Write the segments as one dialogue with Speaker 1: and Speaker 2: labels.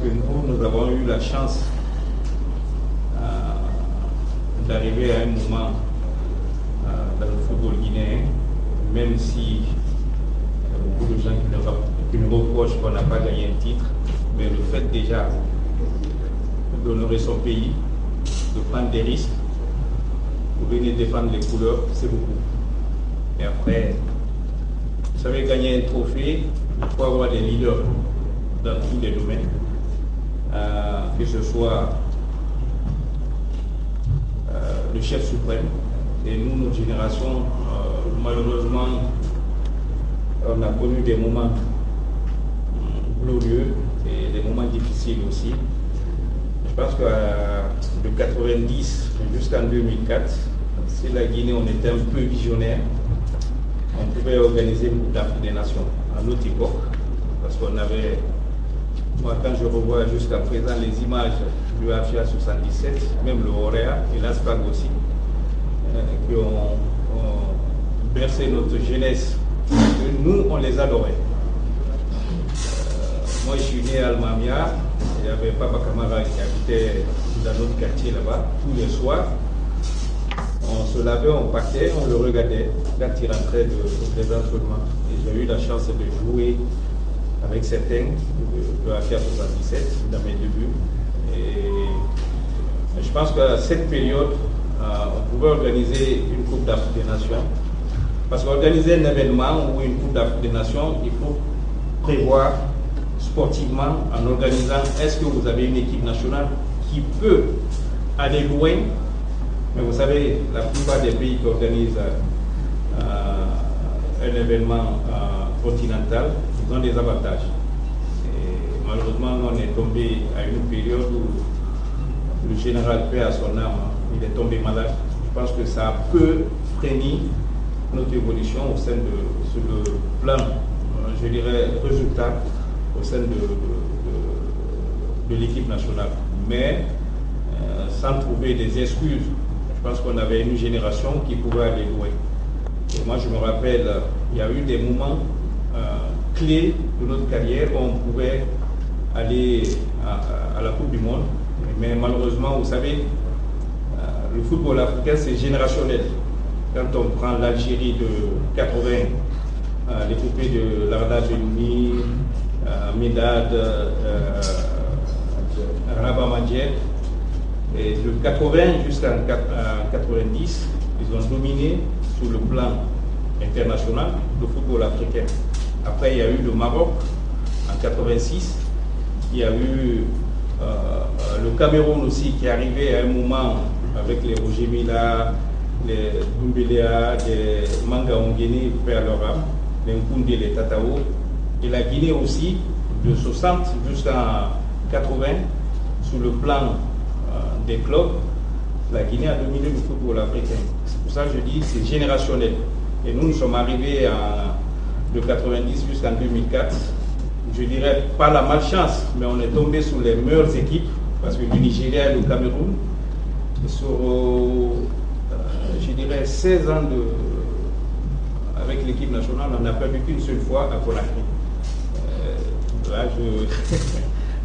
Speaker 1: que nous avons eu la chance d'arriver à un moment dans le football guinéen, même si il y a beaucoup de gens qui nous reprochent qu'on n'a pas gagné un titre, mais le fait déjà d'honorer son pays, de prendre des risques, pour venir défendre les couleurs, c'est beaucoup. Et après, vous savez, gagner un trophée, il faut avoir des leaders dans tous les domaines, que ce soit le chef suprême. Et nous, notre génération, malheureusement, on a connu des moments glorieux et des moments difficiles aussi. Je pense que de 90 jusqu'en 2004, si la Guinée, on était un peu visionnaire, on pouvait organiser une Coupe d'Afrique des Nations à notre époque, parce qu'on avait, moi quand je revois jusqu'à présent les images du AFIA 77, même le Horea et l'ASPAG aussi, qui ont bercé notre jeunesse, nous on les adorait. Moi je suis né à Almamia, il y avait Papa Camara qui habitait dans notre quartier là-bas, tous les soirs. On se lavait, on partait, on le regardait quand il rentrait des entraînements. Et j'ai eu la chance de jouer avec certains de la FIA 77 dans mes débuts. Et je pense qu'à cette période, on pouvait organiser une Coupe d'Afrique des Nations. Parce qu'organiser un événement ou une Coupe d'Afrique des Nations, il faut prévoir sportivement en organisant, est-ce que vous avez une équipe nationale qui peut aller loin? Mais vous savez, la plupart des pays qui organisent un événement continental, ils ont des avantages. Et malheureusement, on est tombé à une période où le général paix à son âme, il est tombé malade. Je pense que ça a peu freiné notre évolution au sein sur le plan, je dirais, résultat au sein de l'équipe nationale. Mais sans trouver des excuses, je pense qu'on avait une génération qui pouvait aller loin. Et moi, je me rappelle, il y a eu des moments clés de notre carrière où on pouvait aller à la Coupe du Monde. Mais malheureusement, vous savez, le football africain, c'est générationnel. Quand on prend l'Algérie de 80, l'épopée de Larda Benouni, Medad, Rabat Madjer, et de 80 jusqu'en 90, ils ont dominé sur le plan international le football africain. Après, il y a eu le Maroc en 86, il y a eu le Cameroun aussi qui est arrivé à un moment avec les Roger Mila, les Doumbéléa, les Manga Ongene, père leur âme, les Nkoundé, les Tatao, et la Guinée aussi, de 60 jusqu'à 80, sur le plan des clubs, la Guinée a dominé le football africain. C'est pour ça que je dis c'est générationnel. Et nous sommes arrivés de 90 jusqu'en 2004. Je dirais pas la malchance, mais on est tombé sur les meilleures équipes, parce que le Nigeria et le Cameroun, sur, je dirais, 16 ans avec l'équipe nationale, on n'a perdu qu'une seule fois à Conakry. Là,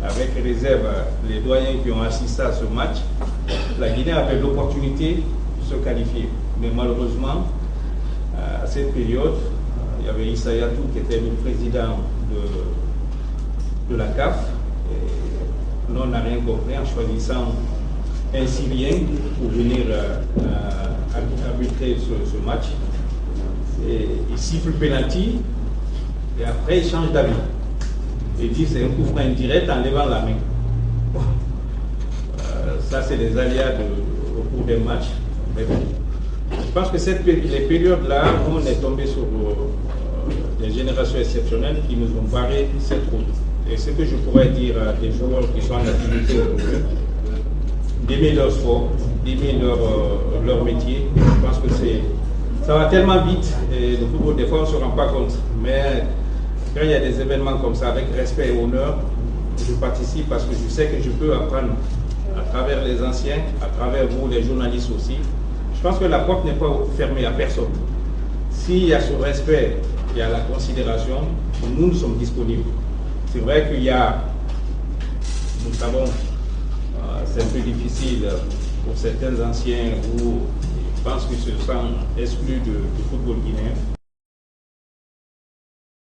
Speaker 1: avec réserve, les doyens qui ont assisté à ce match, la Guinée avait l'opportunité de se qualifier. Mais malheureusement, à cette période, il y avait Issa Yatou qui était le président de la CAF. Et nous, on n'a rien compris en choisissant un Syrien pour venir arbitrer ce match. Et il siffle le penalty et après il change d'avis. Il dit c'est un coup franc indirect en levant la main. Bon. Ça, c'est les aléas au cours des matchs. Mais bon. Je pense que les périodes-là, on est tombé sur des générations exceptionnelles qui nous ont barré cette route. Et ce que je pourrais dire à des joueurs qui sont en activité aujourd'hui, d'aimer leur sport, d'aimer leur métier. Je pense que ça va tellement vite et le football, des fois, on ne se rend pas compte. Mais quand il y a des événements comme ça, avec respect et honneur, je participe parce que je sais que je peux apprendre à travers les anciens, à travers vous, les journalistes aussi. Je pense que la porte n'est pas fermée à personne. S'il y a ce respect, il y a la considération, nous sommes disponibles. C'est vrai qu'il y a nous savons, c'est un peu difficile pour certains anciens où je pense qu'ils se sentent exclus du football guinéen.